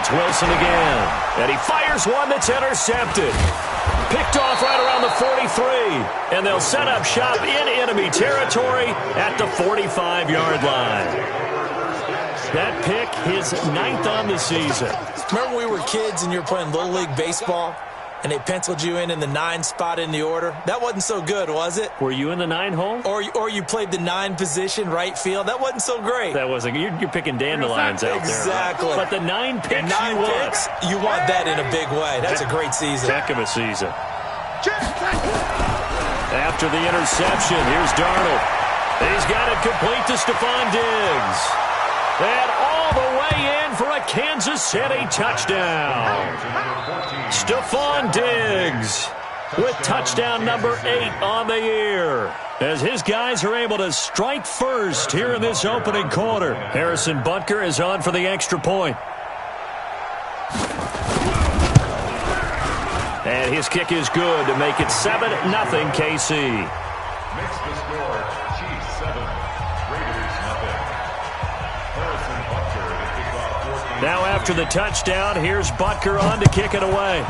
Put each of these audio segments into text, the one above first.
It's Wilson again. And he fires one that's intercepted. Picked off right around the 43. And they'll set up shop in enemy territory at the 45-yard line. That pick, his 9th on the season. Remember we were kids and you were playing Little League Baseball? And they penciled you in the 9 spot in the order? That wasn't so good, was it? Were you in the 9 hole? Or you played the 9 position, right field? That wasn't so great. That wasn't. You're picking dandelions out there. Exactly. But the 9 picks, you want that in a big way. That's a great season. Heck of a season. After the interception, here's Darnold. He's got it complete to Stephon Diggs. And all the way in for a Kansas City touchdown. Stephon Diggs with touchdown number 8 on the year, as his guys are able to strike first here in this opening quarter. Harrison Butker is on for the extra point. And his kick is good to make it 7-0 KC. Makes the score Chiefs 7, Raiders nothing. Harrison Butker to kick off 14. Now after the touchdown, here's Butker on to kick it away.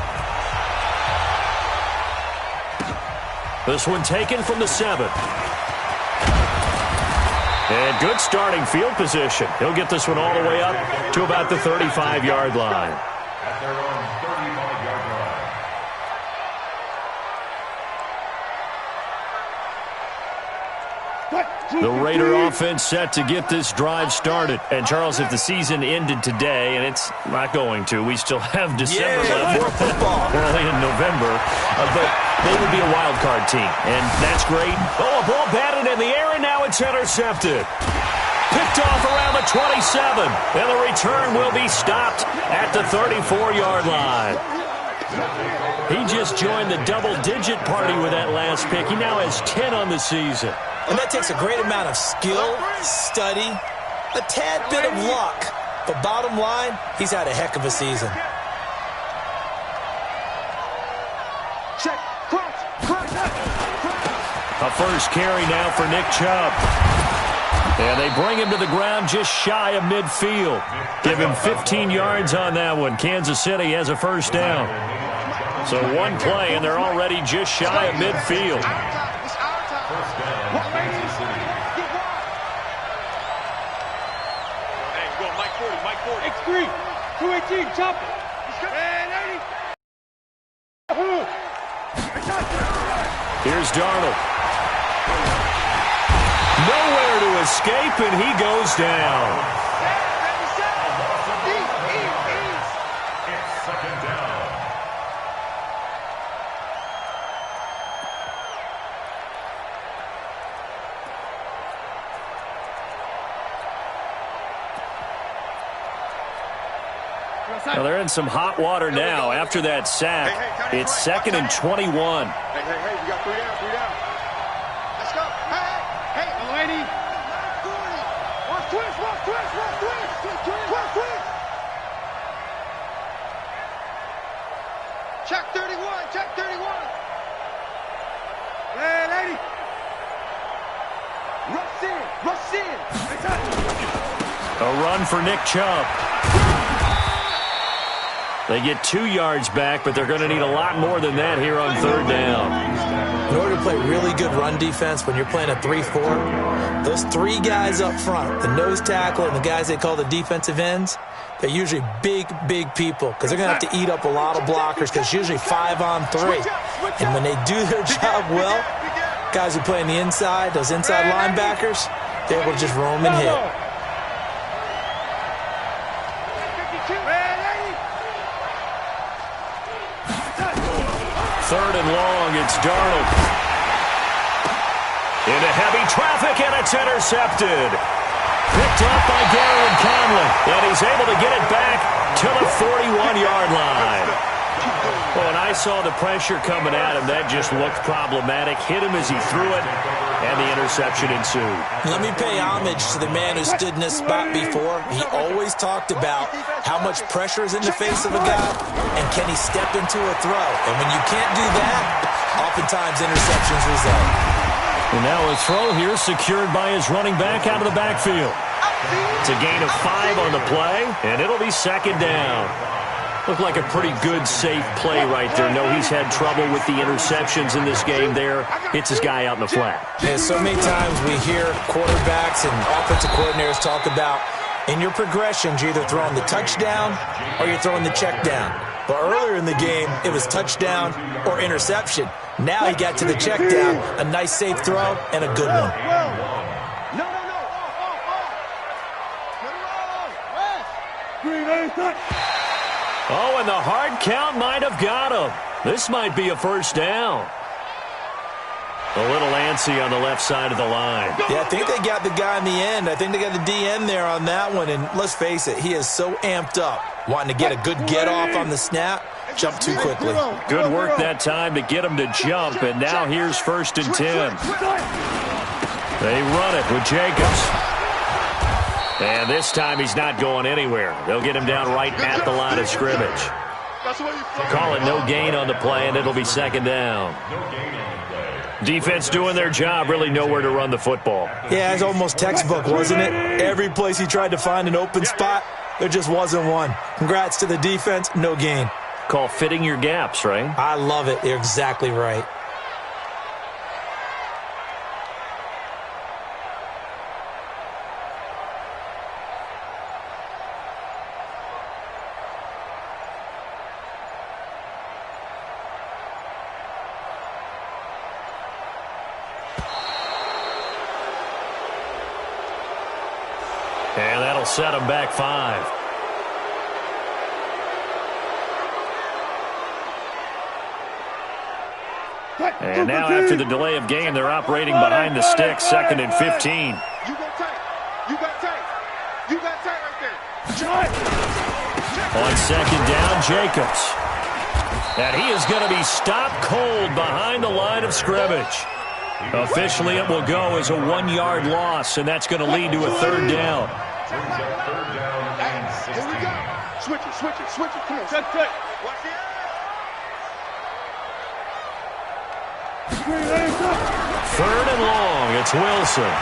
This one taken from the 7. And good starting field position. He'll get this one all the way up to about the 35-yard line. At their own 35-yard line. The Raider offense set to get this drive started. And, Charles, if the season ended today, and it's not going to, we still have December left. More football. Early in November. But they would be a wild card team, and that's great. Oh, a ball batted in the air, and now it's intercepted. Picked off around the 27, and the return will be stopped at the 34-yard line. He just joined the double-digit party with that last pick. He now has 10 on the season. And that takes a great amount of skill, study, a tad bit of luck. But bottom line, he's had a heck of a season. A first carry now for Nick Chubb. And they bring him to the ground just shy of midfield. Give him 15 yards on that one. Kansas City has a first down. So one play, and they're already just shy of midfield. First down, Kansas City. Hey, go, Mike 40. X3, 218, chop it. Here's Darnold. Nowhere to escape, and he goes down. It's second down. Well, they're in some hot water now. After that sack, it's 2nd and 21. Hey, we got 3 down. Let's go. Hey, lady. Twist. Check 31. Hey, lady. Rush in. A run for Nick Chubb. They get 2 yards back, but they're going to need a lot more than that here on 3rd down. In order to play really good run defense when you're playing a 3-4, those 3 guys up front, the nose tackle and the guys they call the defensive ends, they're usually big people because they're going to have to eat up a lot of blockers because it's usually 5 on 3. And when they do their job well, guys who play on the inside, those inside linebackers, they're able to just roam and hit. Third and long, it's Darnold. Into heavy traffic, and it's intercepted. Picked up by Darian Conley, and he's able to get it back to the 41-yard line. Well, when I saw the pressure coming at him, that just looked problematic. Hit him as he threw it, and the interception ensued. Let me pay homage to the man who stood in this spot before. He always talked about how much pressure is in the face of a guy, and can he step into a throw. And when you can't do that, oftentimes interceptions result. And now a throw here secured by his running back out of the backfield. It's a gain of 5 on the play, and it'll be second down. Looked like a pretty good, safe play right there. No, he's had trouble with the interceptions in this game there. Hits his guy out in the flat. Yeah, so many times we hear quarterbacks and offensive coordinators talk about in your progressions, you're either throwing the touchdown or you're throwing the check down. But earlier in the game, it was touchdown or interception. Now he got to the check down, a nice safe throw, and a good one. Oh, and the hard count might have got him. This might be a first down. A little antsy on the left side of the line. Yeah, I think they got the guy in the end. I think they got the DN there on that one. And let's face it, he is so amped up, wanting to get a good get-off on the snap, jump too quickly. Good work that time to get him to jump, and now here's 1st and 10. They run it with Jacobs. And this time he's not going anywhere. They'll get him down right at the line of scrimmage. Call it no gain on the play, and it'll be second down. Defense doing their job, really nowhere to run the football. Yeah, it's almost textbook, wasn't it? Every place he tried to find an open spot, there just wasn't one. Congrats to the defense, no gain. Call fitting your gaps, right? I love it. You're exactly right. And that'll set him back 5. And now after the delay of game, they're operating behind the sticks, 2nd and 15. You got tight. You got tight. You got tight right there. On 2nd down, Jacobs. And he is going to be stopped cold behind the line of scrimmage. Officially, it will go as a 1-yard loss, and that's going to lead to a 3rd down. Here we go. Switch it, switch it, switch it. Come on. Watch it. 3rd and long. It's Wilson.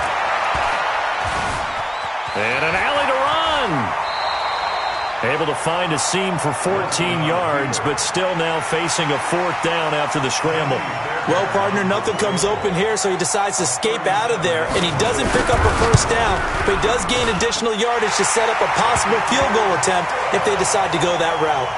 And an alley to run. Able to find a seam for 14 yards, but still now facing a 4th down after the scramble. Well, partner, nothing comes open here, so he decides to escape out of there, and he doesn't pick up a first down, but he does gain additional yardage to set up a possible field goal attempt if they decide to go that route.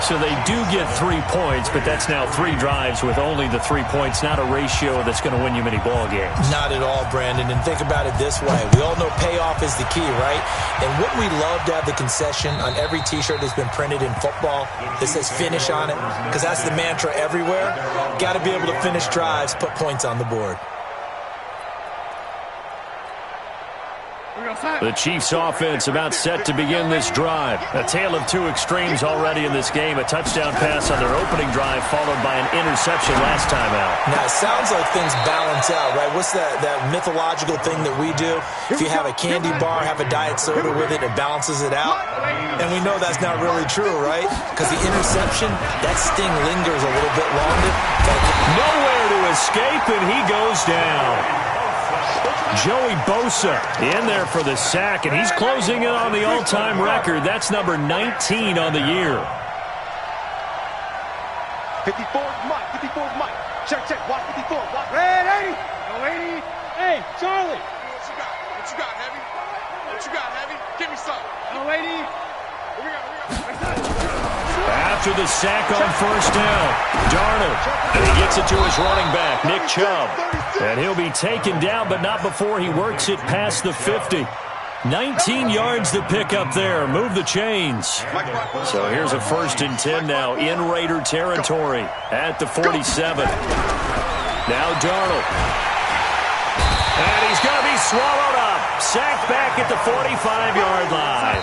So they do get 3 points, but that's now 3 drives with only the 3 points, not a ratio that's going to win you many ball games. Not at all, Brandon, and think about it this way. We all know payoff is the key, right? And wouldn't we love to have the concession on every T-shirt that's been printed in football that says finish on it? Because that's the mantra everywhere. Got to be able to finish drives, put points on the board. The Chiefs offense about set to begin this drive. A tale of 2 extremes already in this game. A touchdown pass on their opening drive followed by an interception last time out. Now, it sounds like things balance out, right? What's that mythological thing that we do? If you have a candy bar, have a diet soda with it, it balances it out. And we know that's not really true, right? Because the interception, that sting lingers a little bit longer. Nowhere to escape, and he goes down. Joey Bosa in there for the sack, and he's closing in on the all-time record. That's number 19 on the year. 54's Mike. 54's Mike. Check, check. Watch 54. Watch. Red 80. No 80. Hey, Charlie. What you got? What you got, Heavy? What you got, Heavy? Give me some. No 80. Here we go. After the sack on 1st down, Darnold, and he gets it to his running back, Nick Chubb. And he'll be taken down, but not before he works it past the 50. 19 yards to pick up there. Move the chains. So here's a 1st and 10 now in Raider territory at the 47. Now Darnold. And he's going to be swallowed up. Sacked back at the 45-yard line.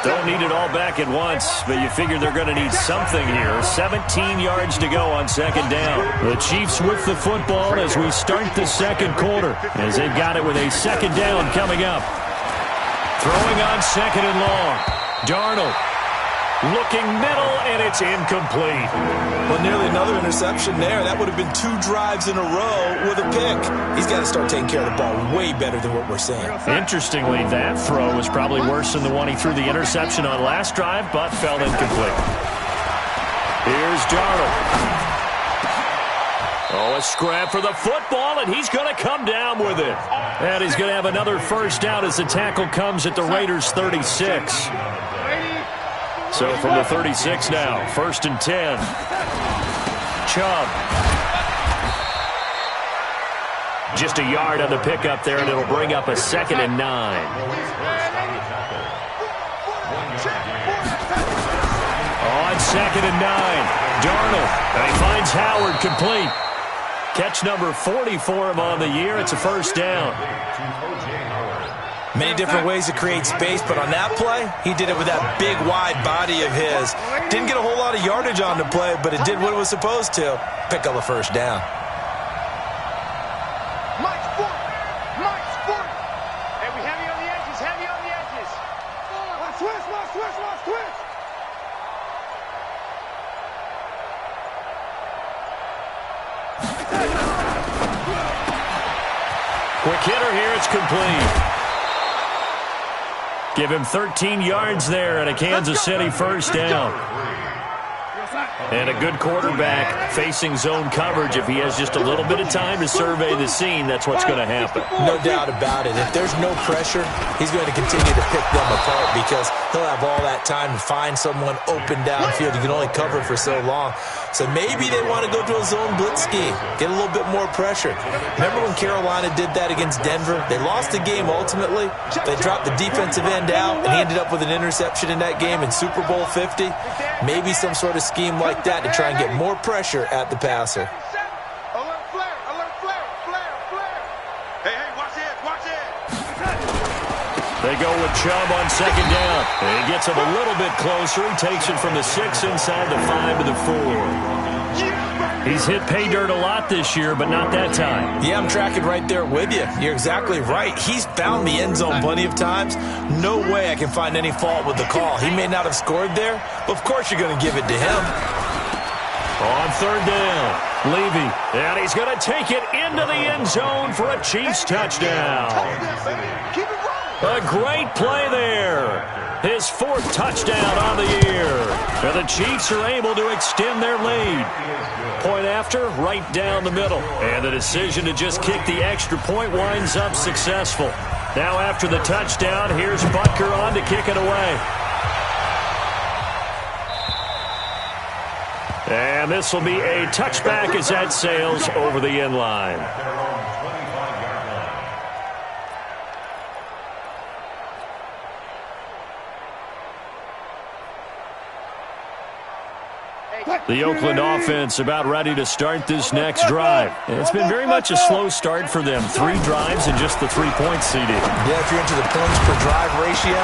Don't need it all back at once, but you figure they're going to need something here. 17 yards to go on 2nd down. The Chiefs with the football as we start the 2nd quarter, as they've got it with a 2nd down coming up. Throwing on 2nd and long. Darnold Looking middle, and it's incomplete. Well, nearly another interception there. That would have been 2 drives in a row with a pick. He's got to start taking care of the ball way better than what we're seeing. Interestingly, that throw was probably worse than the one he threw the interception on last drive, but fell incomplete. Here's Darnold. Oh, a scrap for the football, and he's going to come down with it. And he's going to have another first down as the tackle comes at the Raiders' 36. So from the 36 now, 1st and 10. Chubb. Just a yard on the pickup there, and it'll bring up a 2nd and 9. On 2nd and 9, Darnold. And he finds Howard complete. Catch number 40 for him on the year. It's a first down. Many different ways to create space, but on that play, he did it with that big, wide body of his. Didn't get a whole lot of yardage on the play, but it did what it was supposed to. Pick up a first down. Hey, we heavy on the edges, heavy on the edges. Switch. Quick hitter here, it's complete. Give him 13 yards there and a Kansas City first down. And a good quarterback facing zone coverage. If he has just a little bit of time to survey the scene, that's what's going to happen. No doubt about it. If there's no pressure, he's going to continue to pick them apart because he'll have all that time to find someone open downfield. You can only cover for so long. So maybe they want to go to a zone blitz scheme, get a little bit more pressure. Remember when Carolina did that against Denver? They lost the game ultimately. They dropped the defensive end out, and he ended up with an interception in that game in Super Bowl 50. Maybe some sort of scheme like that to try and get more pressure at the passer. Alert flare. Hey, watch it. They go with Chubb on 2nd down. And he gets him a little bit closer. He takes it from the 6 inside the 5 to the 4. He's hit pay dirt a lot this year, but not that time. Yeah, I'm tracking right there with you. You're exactly right. He's found the end zone plenty of times. No way I can find any fault with the call. He may not have scored there, but of course you're going to give it to him. On 3rd down, Levy, and he's going to take it into the end zone for a Chiefs touchdown. A great play there. His 4th touchdown on the year. And the Chiefs are able to extend their lead. Point after, right down the middle. And the decision to just kick the extra point winds up successful. Now after the touchdown, here's Butker on to kick it away. And this will be a touchback as that sails over the end line. The Oakland offense about ready to start this next drive. And it's been very much a slow start for them. 3 drives and just the 3 points, CD. Yeah, if you're into the points per drive ratio,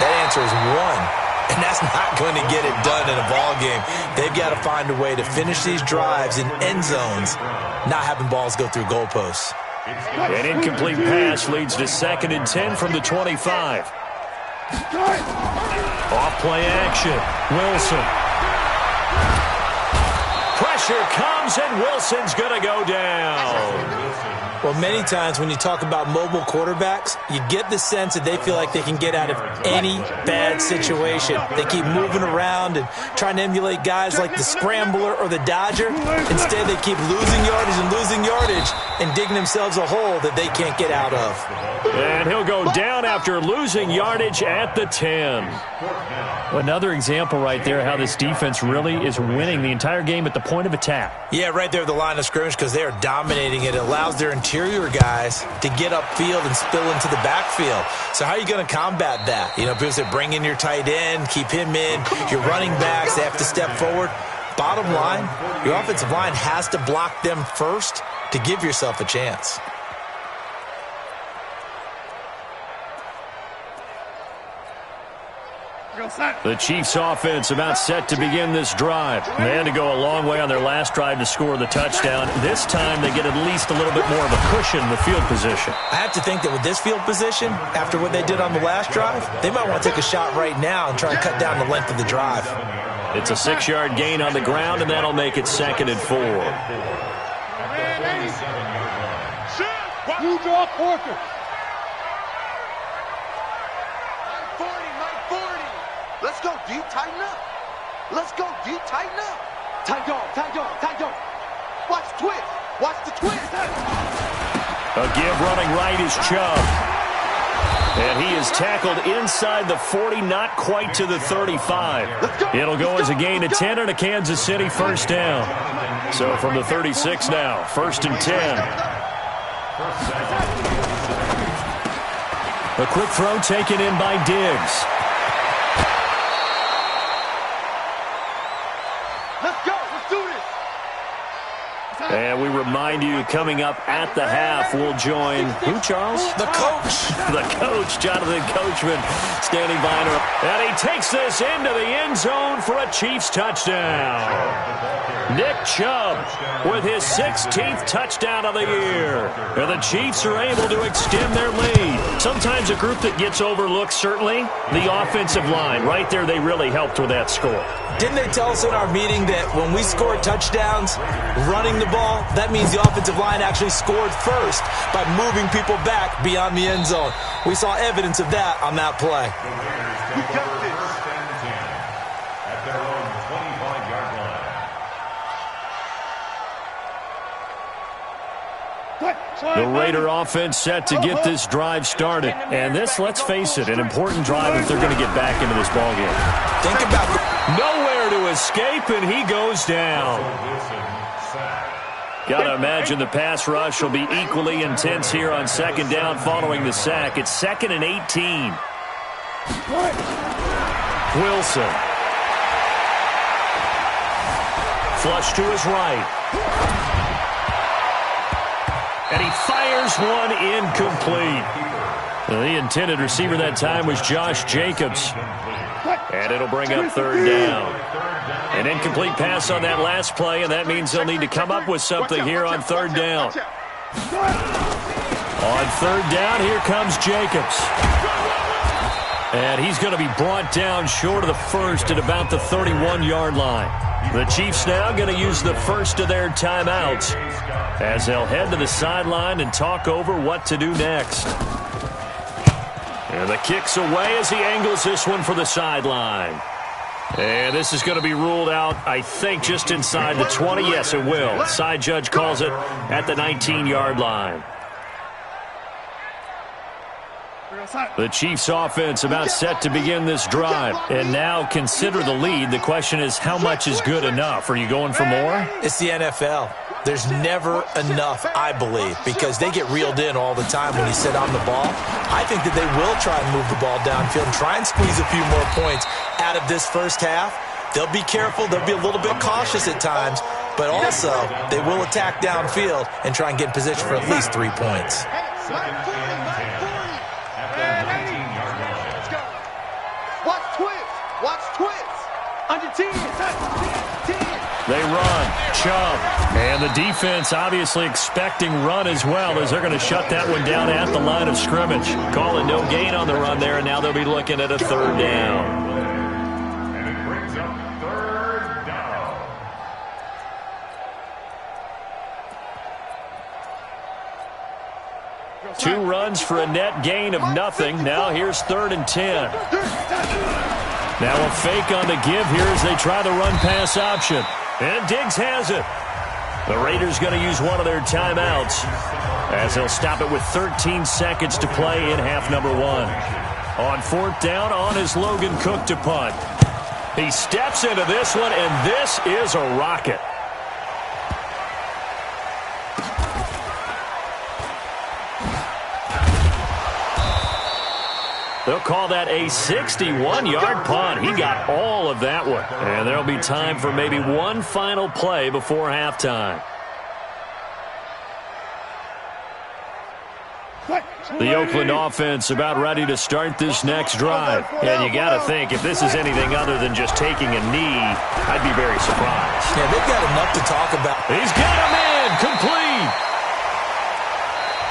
that answer is 1. And that's not going to get it done in a ball game. They've got to find a way to finish these drives in end zones, not having balls go through goalposts. An incomplete pass leads to 2nd and 10 from the 25. Off play action. Wilson. Pressure comes, and Wilson's going to go down. Well, many times when you talk about mobile quarterbacks, you get the sense that they feel like they can get out of any bad situation. They keep moving around and trying to emulate guys like the Scrambler or the Dodger. Instead, they keep losing yardage and digging themselves a hole that they can't get out of. And he'll go down after losing yardage at the 10. Another example right there how this defense really is winning the entire game at the point of attack. Yeah, right there at the line of scrimmage because they are dominating it. It allows their interior guys to get upfield and spill into the backfield. So how are you going to combat that? You know, people say bring in your tight end, keep him in. Your running backs, they have to step forward. Bottom line, your offensive line has to block them first to give yourself a chance. The Chiefs offense about set to begin this drive. They had to go a long way on their last drive to score the touchdown. This time they get at least a little bit more of a cushion in the field position. I have to think that with this field position, after what they did on the last drive, they might want to take a shot right now and try and cut down the length of the drive. It's a 6-yard gain on the ground, and that'll make it 2nd and 4. You draw Porter. Let's go, D. Tighten up. Let's go, D. Tighten up. Tight dog, tight dog, tight dog. Watch the twist. Watch the twist. A give running right is Chubb. And he is tackled inside the 40, not quite to the 35. It'll go as a gain of 10 and a Kansas City first down. So from the 36 now, 1st and 10. A quick throw taken in by Diggs. And we remind you, coming up at the half, we'll join, who, Charles? The coach. The coach, Jonathan Coachman, standing by. And he takes this into the end zone for a Chiefs touchdown. Nick Chubb with his 16th touchdown of the year. And the Chiefs are able to extend their lead. Sometimes a group that gets overlooked, certainly, the offensive line. Right there, they really helped with that score. Didn't they tell us in our meeting that when we score touchdowns, running the ball, that means the offensive line actually scored first by moving people back beyond the end zone? We saw evidence of that on that play. We got this. At their own 25-yard line. The Raider offense set to get this drive started. And this, let's face it, an important drive if they're going to get back into this ballgame. Think about it. Nowhere to escape, and he goes down. Got to imagine the pass rush will be equally intense here on 2nd down following the sack. It's 2nd and 18. Wilson. Flush to his right. And he fires one incomplete. The intended receiver that time was Josh Jacobs. And it'll bring up 3rd down. An incomplete pass on that last play, and that means they'll need to come up with something here on 3rd down. On 3rd down, here comes Jacobs. And he's going to be brought down short of the first at about the 31-yard line. The Chiefs now going to use the first of their timeouts as they'll head to the sideline and talk over what to do next. And the kick's away as he angles this one for the sideline. And this is going to be ruled out, I think, just inside the 20. Yes, it will. Side judge calls it at the 19-yard line. The Chiefs offense about set to begin this drive. And now consider the lead. The question is, how much is good enough? Are you going for more? It's the NFL. There's never enough, I believe, because they get reeled in all the time when you sit on the ball. I think that they will try and move the ball downfield and try and squeeze a few more points out of this first half. They'll be careful. They'll be a little bit cautious at times, but also they will attack downfield and try and get in position for at least 3 points. Watch twist. Watch twist. Under 10. 10. They run. Chubb. And the defense obviously expecting run as well, as they're going to shut that one down at the line of scrimmage. Call it no gain on the run there, and now they'll be looking at a 3rd down. And it brings up 3rd down. Two runs for a net gain of nothing. Now here's 3rd and 10. Now a fake on the give here as they try the run-pass option. And Diggs has it. The Raiders going to use one of their timeouts as they'll stop it with 13 seconds to play in half number 1. On 4th down, on is Logan Cook to punt. He steps into this one, and this is a rocket. They'll call that a 61-yard punt. He got all of that one. And there'll be time for maybe one final play before halftime. The Oakland offense about ready to start this next drive. And you got to think, if this is anything other than just taking a knee, I'd be very surprised. Yeah, they've got enough to talk about. He's got him in, complete.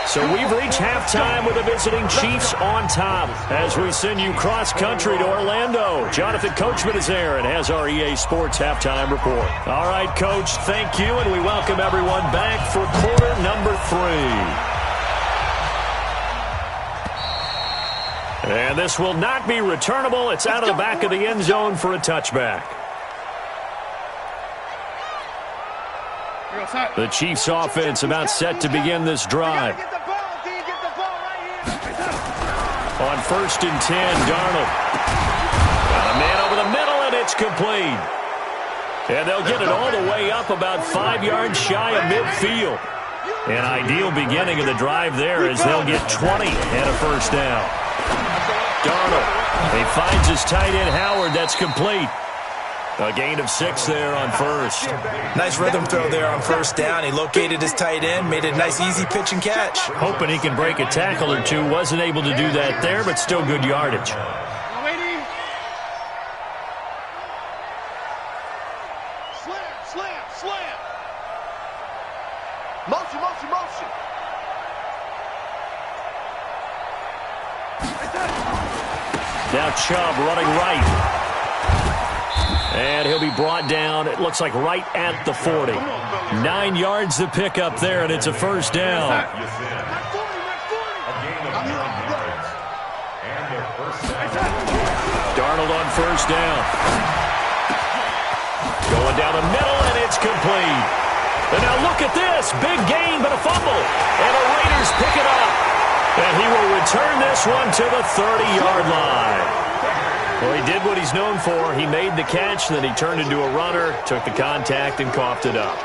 So we've reached halftime with the visiting Chiefs on top as we send you cross-country to Orlando. Jonathan Coachman is there and has our EA Sports halftime report. All right, Coach, thank you, and we welcome everyone back for quarter number 3. And this will not be returnable. It's out of the back of the end zone for a touchback. The Chiefs offense about set to begin this drive. On 1st and 10, Darnold. Got a man over the middle, and it's complete. And they'll get it all the way up about 5 yards shy of midfield. An ideal beginning of the drive there as they'll get 20 and a first down. Darnold. He finds his tight end, Howard. That's complete. A gain of 6 there on first. Nice rhythm throw there on first down. He located his tight end, made a nice easy pitch and catch. Hoping he can break a tackle or two. Wasn't able to do that there, but still good yardage. Slam. Motion. Now Chubb running right. And he'll be brought down, it looks like right at the 40. 9 yards to pick up there, and it's a first down. Darnold on first down. Going down the middle, and it's complete. And now look at this. Big gain, but a fumble. And the Raiders pick it up. And he will return this one to the 30-yard line. Well, he did what he's known for. He made the catch, then he turned into a runner, took the contact, and coughed it up.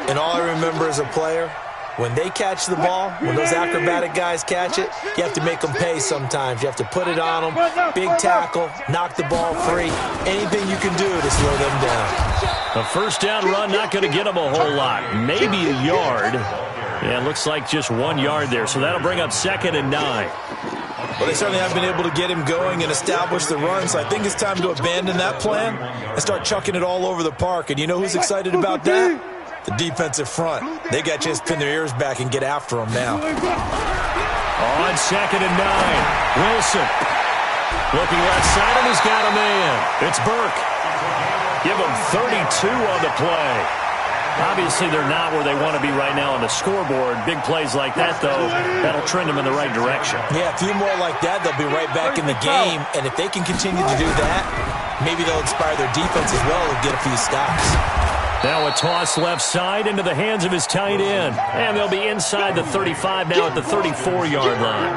And all I remember as a player, when they catch the ball, when those acrobatic guys catch it, you have to make them pay sometimes. You have to put it on them, big tackle, knock the ball free. Anything you can do to slow them down. A first down run, not going to get him a whole lot. Maybe a yard. Yeah, it looks like just 1 yard there, so that'll bring up 2nd and 9. Well, they certainly have been able to get him going and establish the run, so I think it's time to abandon that plan and start chucking it all over the park. And you know who's excited about that? The defensive front. They got just pin their ears back and get after him now. On 2nd and 9, Wilson. Looking left side, and he's got a man. It's Burke. Give him 32 on the play. Obviously, they're not where they want to be right now on the scoreboard. Big plays like that, though, that'll trend them in the right direction. Yeah, a few more like that, they'll be right back in the game. And if they can continue to do that, maybe they'll inspire their defense as well and get a few stops. Now a toss left side into the hands of his tight end. And they'll be inside the 35 now at the 34-yard line.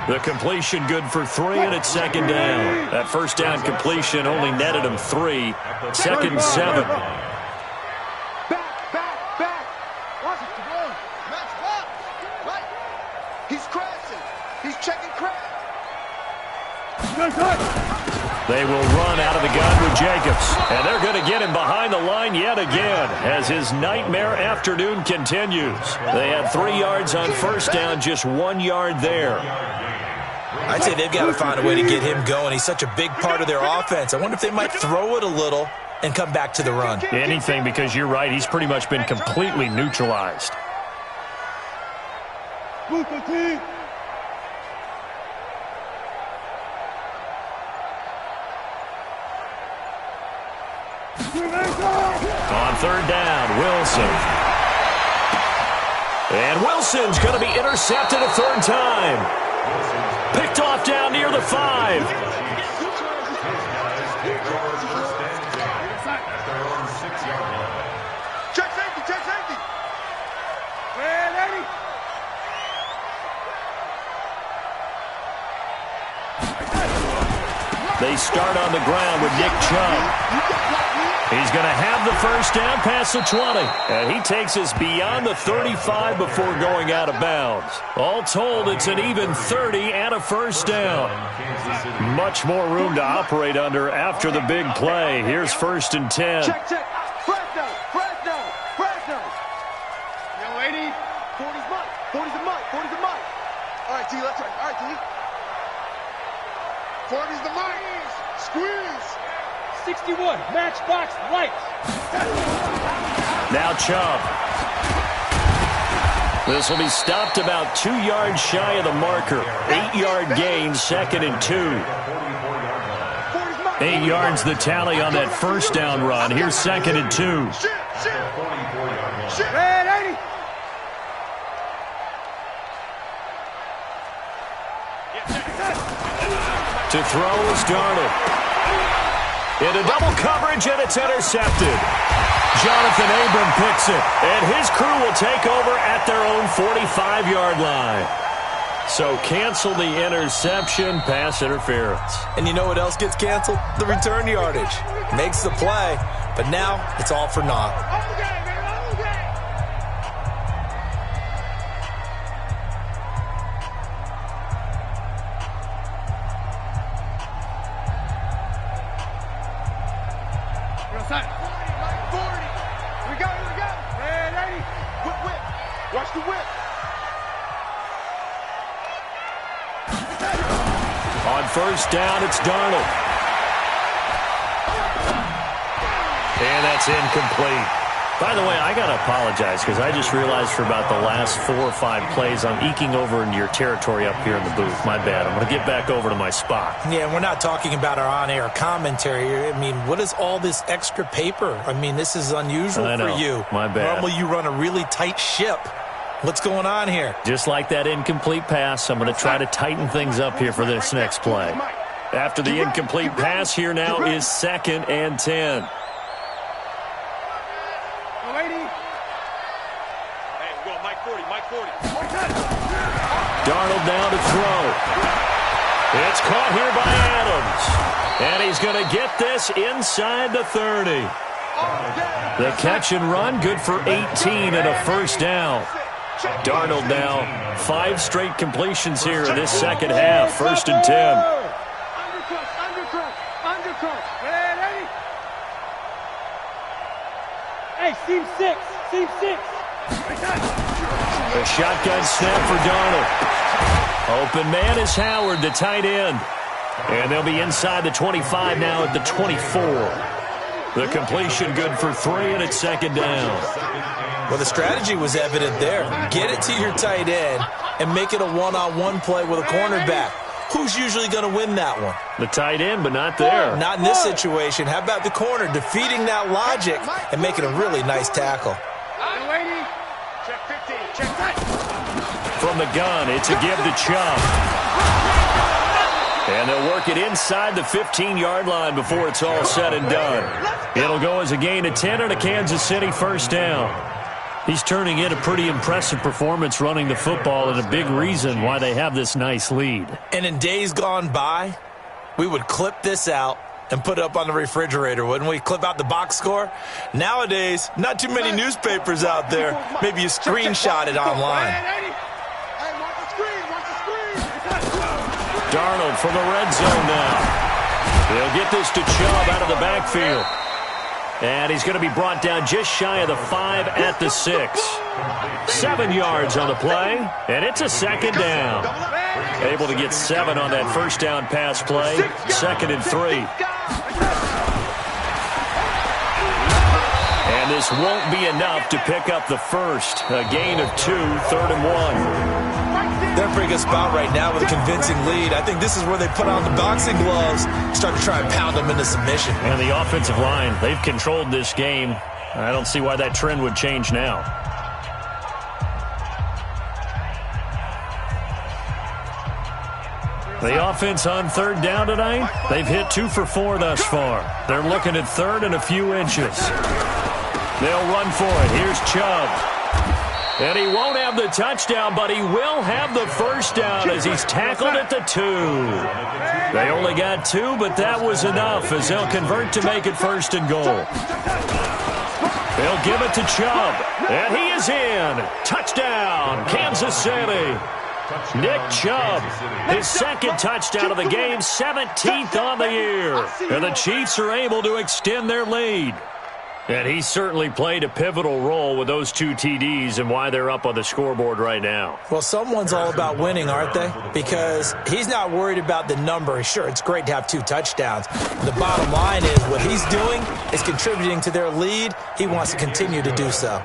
The completion good for 3, and it's 2nd down. That first down completion only netted him 3. 2nd and 7. They will run out of the gun with Jacobs. And they're going to get him behind the line yet again as his nightmare afternoon continues. They had 3 yards on first down, just 1 yard there. I'd say they've got to find a way to get him going. He's such a big part of their offense. I wonder if they might throw it a little and come back to the run. Anything, because you're right. He's pretty much been completely neutralized. On 3rd down, Wilson. And Wilson's going to be intercepted a 3rd time. Picked off down near the 5. Check safety. They start on the ground with Nick Chubb. He's going to have the first down past the 20. And he takes us beyond the 35 before going out of bounds. All told, it's an even 30 and a first down. Much more room to operate under after the big play. Here's 1st and 10. Check. Fresno. Young lady. 40's mine. All right, T, 61, matchbox lights. Now Chubb. This will be stopped about 2 yards shy of the marker. 8-yard gain, 2nd and 2. 8 yards the tally on that first down run. Here's 2nd and 2. Red 80. To throw is Darnold. Into double coverage, and it's intercepted. Jonathan Abram picks it, and his crew will take over at their own 45-yard line. So cancel the interception, pass interference. And you know what else gets canceled? The return yardage. Makes the play, but now it's all for naught. Watch the whip. On first down, it's Darnold. And that's incomplete. By the way, I got to apologize because I just realized for about the last 4 or 5 plays I'm eking over into your territory up here in the booth. My bad. I'm going to get back over to my spot. Yeah, and we're not talking about our on-air commentary. I mean, what is all this extra paper? I mean, this is unusual for you. My bad. Normally you run a really tight ship. What's going on here? Just like that incomplete pass, I'm going to try to tighten things up here for this next play. After the incomplete pass, here now is 2nd and 10. Darnold down to throw. It's caught here by Adams. And he's going to get this inside the 30. The catch and run, good for 18 and a first down. Darnold now 5 straight completions here in this second half. 1st and 10. Hey, seam 6. Seam 6. The shotgun snap for Darnold. Open man is Howard, the tight end. And they'll be inside the 25 now at the 24. The completion good for 3, and it's 2nd down. Well, the strategy was evident there. Get it to your tight end and make it a one-on-one play with a cornerback. Who's usually going to win that one? The tight end, but not there. Not in this situation. How about the corner defeating that logic and making a really nice tackle? Check 15. Check that. From the gun, it's a give to Chubb. And they'll work it inside the 15-yard line before it's all said and done. It'll go as a gain of 10 and a Kansas City first down. He's turning in a pretty impressive performance running the football, and a big reason why they have this nice lead. And in days gone by, we would clip this out and put it up on the refrigerator, wouldn't we? Clip out the box score. Nowadays, not too many newspapers out there. Maybe you screenshot it online. Darnold from the red zone now. They'll get this to Chubb out of the backfield. And he's going to be brought down just shy of the 5 at the 6. 7 yards on the play, and it's a 2nd down. Able to get 7 on that first down pass play. 2nd and 3. And this won't be enough to pick up the first. A gain of 2, 3rd and 1. They're in a pretty good spot right now with a convincing lead. I think this is where they put on the boxing gloves, start to try and pound them into submission. And the offensive line, they've controlled this game. I don't see why that trend would change now. The offense on 3rd down tonight, they've hit 2 for 4 thus far. They're looking at 3rd and a few inches. They'll run for it. Here's Chubb. And he won't have the touchdown, but he will have the first down as he's tackled at the 2. They only got 2, but that was enough as they'll convert to make it 1st and goal. They'll give it to Chubb, and he is in. Touchdown, Kansas City. Nick Chubb, his 2nd touchdown of the game, 17th on the year. And the Chiefs are able to extend their lead. And he certainly played a pivotal role with those 2 TDs and why they're up on the scoreboard right now. Well, someone's all about winning, aren't they? Because he's not worried about the number. Sure, it's great to have 2 touchdowns. The bottom line is what he's doing is contributing to their lead. He wants to continue to do so.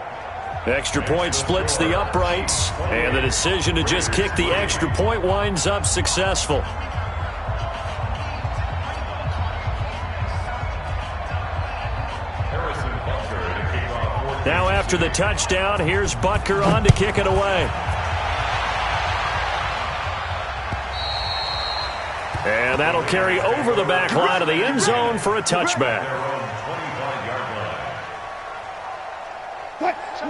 Extra point splits the uprights, and the decision to just kick the extra point winds up successful. Now after the touchdown, here's Butker on to kick it away. And that'll carry over the back line of the end zone for a touchback.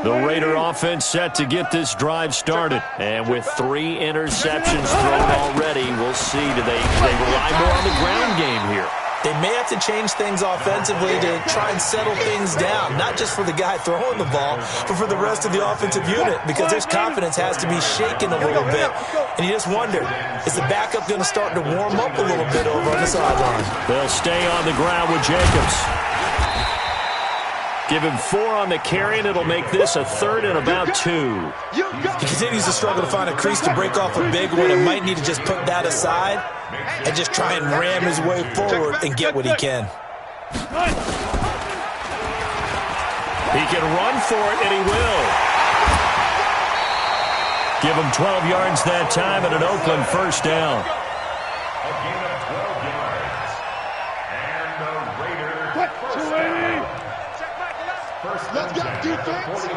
The Raider offense set to get this drive started. And with 3 interceptions thrown already, we'll see. Do they rely more on the ground game here? They may have to change things offensively to try and settle things down, not just for the guy throwing the ball, but for the rest of the offensive unit, because his confidence has to be shaken a little bit. And you just wonder, is the backup going to start to warm up a little bit over on the sideline? They'll stay on the ground with Jacobs. Give him 4 on the carry, and it'll make this a 3rd and about 2. He continues to struggle to find a crease to break off a big one and might need to just put that aside and just try and ram his way forward and get what he can. He can run for it, and he will. Give him 12 yards that time and an Oakland first down. A gain of 12 yards. And the Raiders first down. Let's go defense.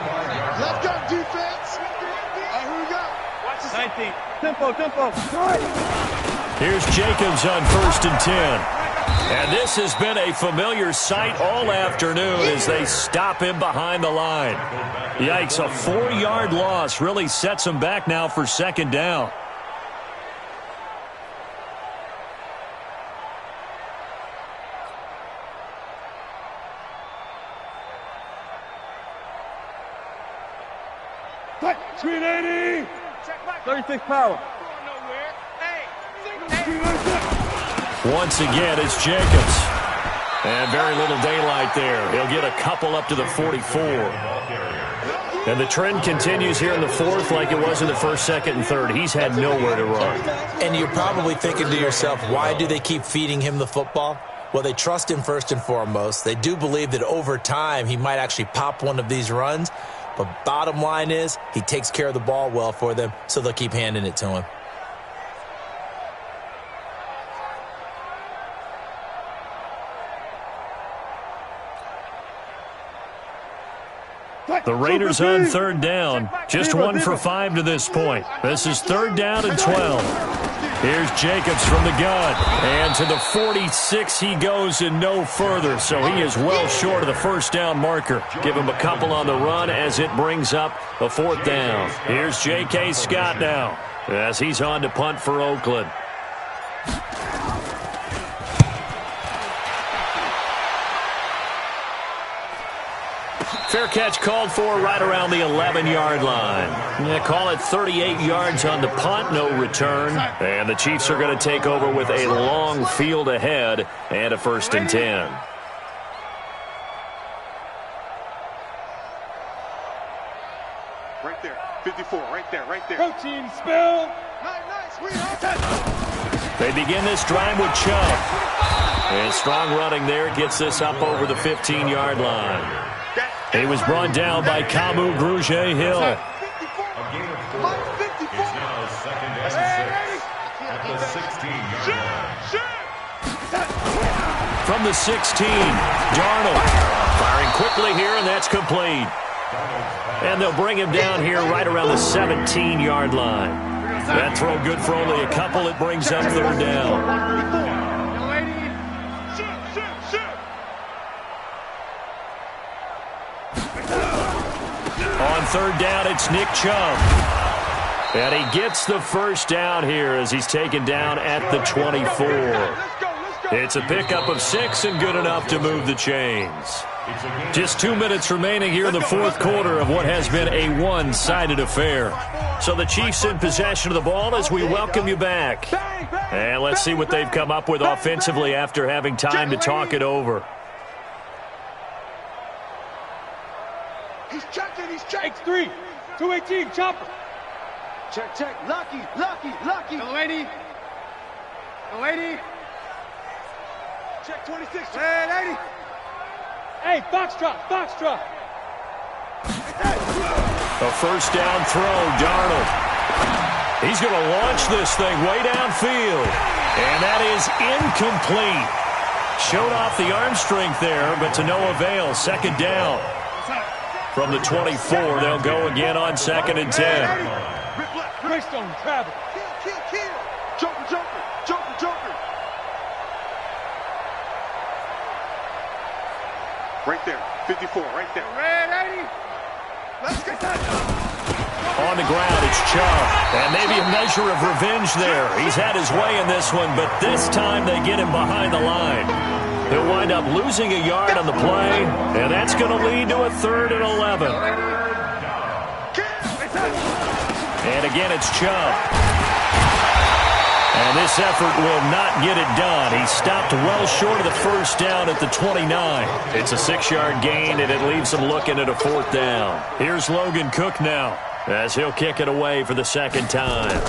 Let's go defense. Here we go. Watch this. 19. Tempo. Here's Jacobs on 1st and 10. And this has been a familiar sight all afternoon as they stop him behind the line. Yikes, a 4-yard loss really sets him back now for 2nd down. Screen 80. 36 power. Once again, it's Jacobs. And very little daylight there. He'll get a couple up to the 44. And the trend continues here in the 4th like it was in the 1st, 2nd, and 3rd. He's had nowhere to run. And you're probably thinking to yourself, why do they keep feeding him the football? Well, they trust him first and foremost. They do believe that over time he might actually pop one of these runs. But bottom line is he takes care of the ball well for them, so they'll keep handing it to him. The Raiders on 3rd down. Just 1 for 5 to this point. This is 3rd down and 12. Here's Jacobs from the gun. And to the 46 he goes and no further. So he is well short of the 1st down marker. Give him a couple on the run as it brings up a 4th down. Here's J.K. Scott now as he's on to punt for Oakland. Fair catch called for right around the 11-yard line. Yeah, call it 38 yards on the punt, no return. And the Chiefs are going to take over with a long field ahead and a 1st and 10. Right there. 54. Right there. Protein spill. Nice. They begin this drive with Chubb. And strong running there gets this up over the 15-yard line. He was brought down by Kamu Grugier-Hill. A gain of 4. It's now 2nd and 6 at the 16-yard line. From the 16, Darnold firing quickly here, and that's complete. And they'll bring him down here right around the 17-yard line. That throw good for only a couple. It brings up 3rd down. On 3rd down, it's Nick Chubb. And he gets the 1st down here as he's taken down at the 24. It's a pickup of 6 and good enough to move the chains. Just 2 minutes remaining here in the 4th quarter of what has been a one-sided affair. So the Chiefs in possession of the ball as we welcome you back. And let's see what they've come up with offensively after having time to talk it over. He's checking. He's checking. X3, 218, chopper. Check, check. Lucky. Delaney. Check 26. Red 80. Hey, Foxtrot. A first down throw, Darnold. He's going to launch this thing way downfield. And that is incomplete. Showed off the arm strength there, but to no avail. Second down. From the 24, they'll go again on 2nd and 10. Greystone, travel. Kill. Joker. Right there. 54, right there. Red 80. Let's get that. On the ground, it's Chubb. And maybe a measure of revenge there. He's had his way in this one, but this time they get him behind the line. He'll wind up losing a yard on the play, and that's going to lead to a 3rd and 11. And again, it's Chubb. And this effort will not get it done. He stopped well short of the first down at the 29. It's a 6-yard gain, and it leaves him looking at a 4th down. Here's Logan Cook now, as he'll kick it away for the 2nd time.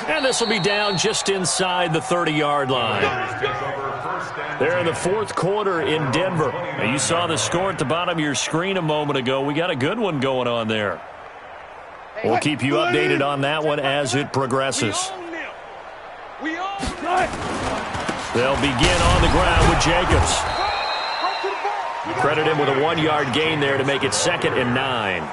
And this will be down just inside the 30-yard line. They're in the 4th quarter in Denver. Now, you saw the score at the bottom of your screen a moment ago. We got a good one going on there. We'll keep you updated on that one as it progresses. They'll begin on the ground with Jacobs. Credit him with a 1-yard gain there to make it 2nd and 9.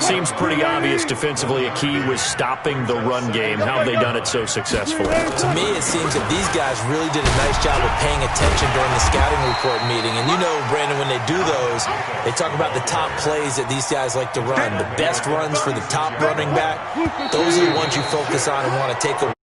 Seems pretty obvious defensively a key was stopping the run game. How have they done it so successfully? To me, it seems that these guys really did a nice job of paying attention during the scouting report meeting. And you know, Brandon, when they do those, they talk about the top plays that these guys like to run. The best runs for the top running back, those are the ones you focus on and want to take away.